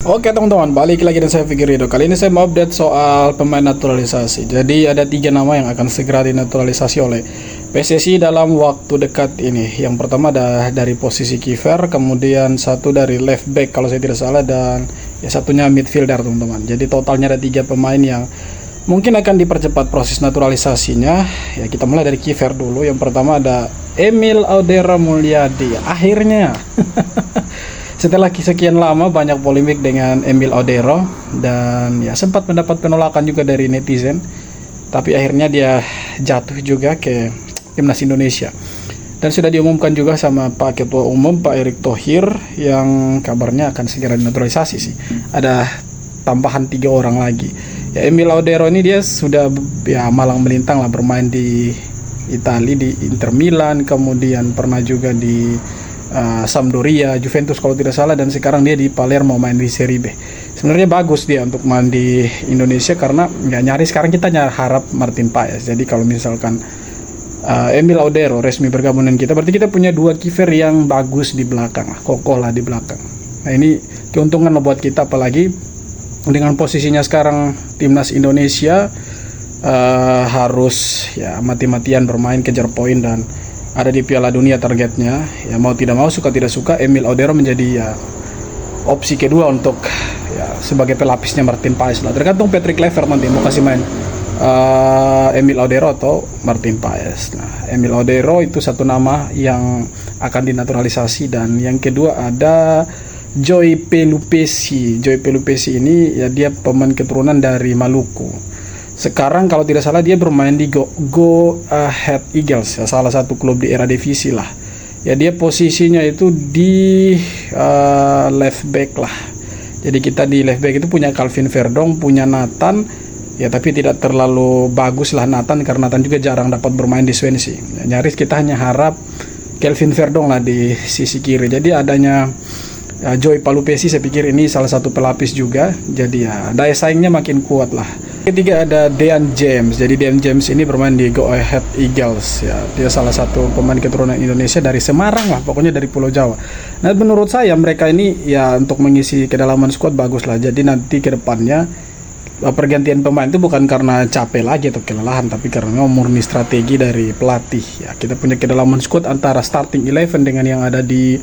Oke teman-teman, balik lagi dengan saya Fikri Ridho. Kali ini saya mau update soal pemain naturalisasi. Jadi ada 3 nama yang akan segera dinaturalisasi oleh PSSI dalam waktu dekat ini. Yang pertama ada dari posisi kiper, kemudian satu dari left back kalau saya tidak salah, dan ya satunya midfielder teman-teman. Jadi totalnya ada 3 pemain yang mungkin akan dipercepat proses naturalisasinya. Ya kita mulai dari kiper dulu. Yang pertama ada Emil Audero Mulyadi. Akhirnya setelah sekian lama banyak polemik dengan Emil Audero dan ya sempat mendapat penolakan juga dari netizen, tapi akhirnya dia jatuh juga ke timnas Indonesia dan sudah diumumkan juga sama Pak Ketua Umum Pak Erick Thohir yang kabarnya akan segera dinaturalisasi sih. Ada tambahan 3 orang lagi. Ya Emil Audero ini dia sudah ya malang melintang lah, bermain di Italia di Inter Milan, kemudian pernah juga di Sampdoria, Juventus kalau tidak salah, dan sekarang dia di Palermo main di Serie B. Sebenarnya bagus dia untuk main di Indonesia karena nggak nyari, sekarang kita harap Martin Paes. Jadi kalau misalkan Emil Audero resmi bergabung dengan kita, berarti kita punya 2 kiper yang bagus di belakang, kokoh lah di belakang. Nah ini keuntungan buat kita, apalagi dengan posisinya sekarang timnas Indonesia harus ya mati-matian bermain kejar poin dan ada di Piala Dunia targetnya. Ya mau tidak mau, suka tidak suka, Emil Audero menjadi ya opsi kedua untuk ya sebagai pelapisnya Martin Paes lah. Tergantung Patrick Kluivert nanti mau kasih main Emil Audero atau Martin Paes. Nah, Emil Audero itu satu nama yang akan dinaturalisasi, dan yang kedua ada Joy Pelupesi. Joy Pelupesi ini ya dia pemain keturunan dari Maluku. Sekarang kalau tidak salah dia bermain di Go Ahead Eagles, ya, salah satu klub di era divisi lah. Ya dia posisinya itu di left back lah. Jadi kita di left back itu punya Calvin Verdong, punya Nathan. Ya tapi tidak terlalu bagus lah Nathan, karena Nathan juga jarang dapat bermain di Swansea. Ya, nyaris kita hanya harap Calvin Verdong lah di sisi kiri. Jadi adanya Joy Pelupesi saya pikir ini salah satu pelapis juga. Jadi ya daya saingnya makin kuat lah. Ketiga ada Dean James. Jadi Dean James ini bermain di Go Ahead Eagles ya. Dia salah satu pemain keturunan Indonesia dari Semarang lah, pokoknya dari Pulau Jawa. Nah, menurut saya mereka ini ya untuk mengisi kedalaman skuad bagus lah. Jadi nanti ke depannya pergantian pemain itu bukan karena capek lagi atau kelelahan, tapi karena murni strategi dari pelatih. Ya, kita punya kedalaman skuad antara starting 11 dengan yang ada di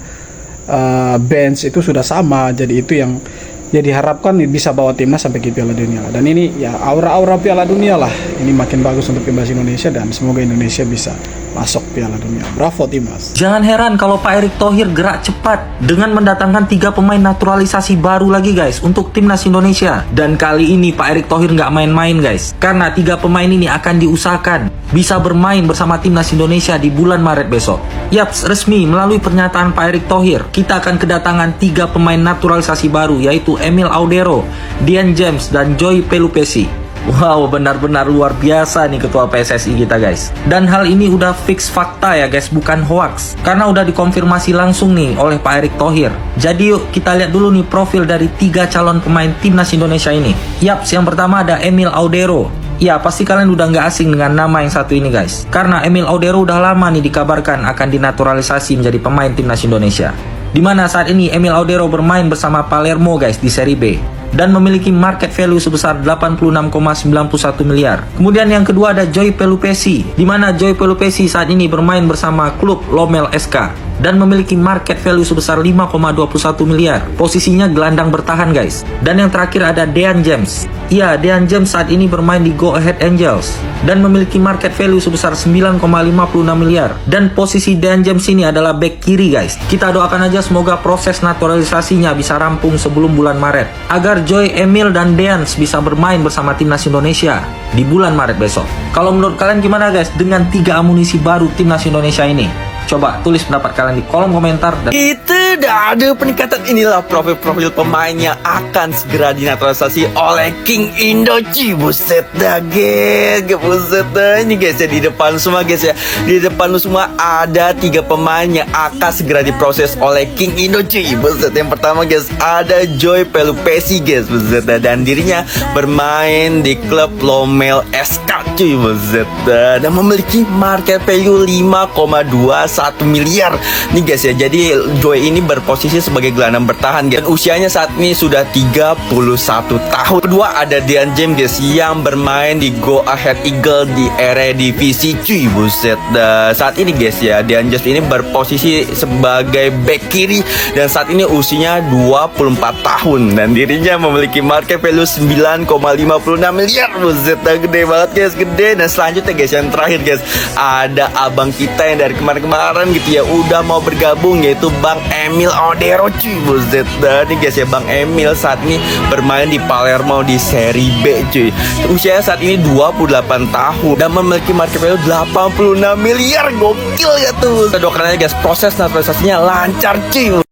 bench itu sudah sama. Jadi itu yang ya diharapkan bisa bawa timnas sampai ke Piala Dunia lah. Dan ini ya aura-aura Piala Dunia lah. Ini makin bagus untuk timnas Indonesia, dan semoga Indonesia bisa masuk Piala Dunia. Bravo timnas. Jangan heran kalau Pak Erick Thohir gerak cepat dengan mendatangkan 3 pemain naturalisasi baru lagi guys untuk timnas Indonesia. Dan kali ini Pak Erick Thohir nggak main-main guys, karena 3 pemain ini akan diusahakan bisa bermain bersama timnas Indonesia di bulan Maret besok. Yaps, resmi melalui pernyataan Pak Erick Thohir, kita akan kedatangan 3 pemain naturalisasi baru, yaitu Emil Audero, Dean James, dan Joy Pelupesi. Wow, benar-benar luar biasa nih ketua PSSI kita guys. Dan hal ini udah fix fakta ya guys, bukan hoax, karena udah dikonfirmasi langsung nih oleh Pak Erick Thohir. Jadi yuk kita lihat dulu nih profil dari 3 calon pemain timnas Indonesia ini. Yaps, yang pertama ada Emil Audero. Ya, pasti kalian udah nggak asing dengan nama yang satu ini guys, karena Emil Audero udah lama nih dikabarkan akan dinaturalisasi menjadi pemain timnas Indonesia. Dimana saat ini Emil Audero bermain bersama Palermo guys di Serie B dan memiliki market value sebesar 86,91 miliar. Kemudian yang kedua ada Joy Pelupesi, di mana Joy Pelupesi saat ini bermain bersama klub Lommel SK dan memiliki market value sebesar 5,21 miliar. Posisinya gelandang bertahan guys. Dan yang terakhir ada Dean James. Iya, Dean James saat ini bermain di Go Ahead Angels dan memiliki market value sebesar 9,56 miliar. Dan posisi Dean James ini adalah back kiri guys. Kita doakan aja semoga proses naturalisasinya bisa rampung sebelum bulan Maret, agar Joy, Emil, dan Dean bisa bermain bersama timnas Indonesia di bulan Maret besok. Kalau menurut kalian gimana guys dengan 3 amunisi baru timnas Indonesia ini? Coba tulis pendapat kalian di kolom komentar. Dan itu dah ada peningkatan. Inilah profil-profil pemain yang akan segera dinaturalisasi oleh King Indo. Buset dah guys, buset dah. Ini guys ya, di depan semua guys ya, di depan lu semua ada 3 pemain yang akan segera diproses oleh King Indo. Buset, yang pertama guys ada Joy Pelupesi guys, buset dah. Dan dirinya bermain di klub Lommel SK buset dah. Dan memiliki market value 5,21 1 miliar nih guys ya. Jadi Joe ini berposisi sebagai gelandang bertahan guys. Dan usianya saat ini sudah 31 tahun. Kedua ada Dean James guys, yang bermain di Go Ahead Eagles di Eredivisie cuy. Buset dah. Saat ini guys ya, Dean James ini berposisi sebagai back kiri dan saat ini usianya 24 tahun dan dirinya memiliki market value 9,56 miliar. Buset dah, gede banget guys, gede. Dan selanjutnya guys, yang terakhir guys, ada abang kita yang dari kemarin-kemarin gitu ya udah mau bergabung, yaitu Bang Emil Odero cuy. Buset dah nih guys ya, Bang Emil saat ini bermain di Palermo di Serie B cuy. Usianya saat ini 28 tahun dan memiliki market value 86 miliar. Gokil ya tuh. Kita doakan aja guys, proses naturalisasinya lancar cuy.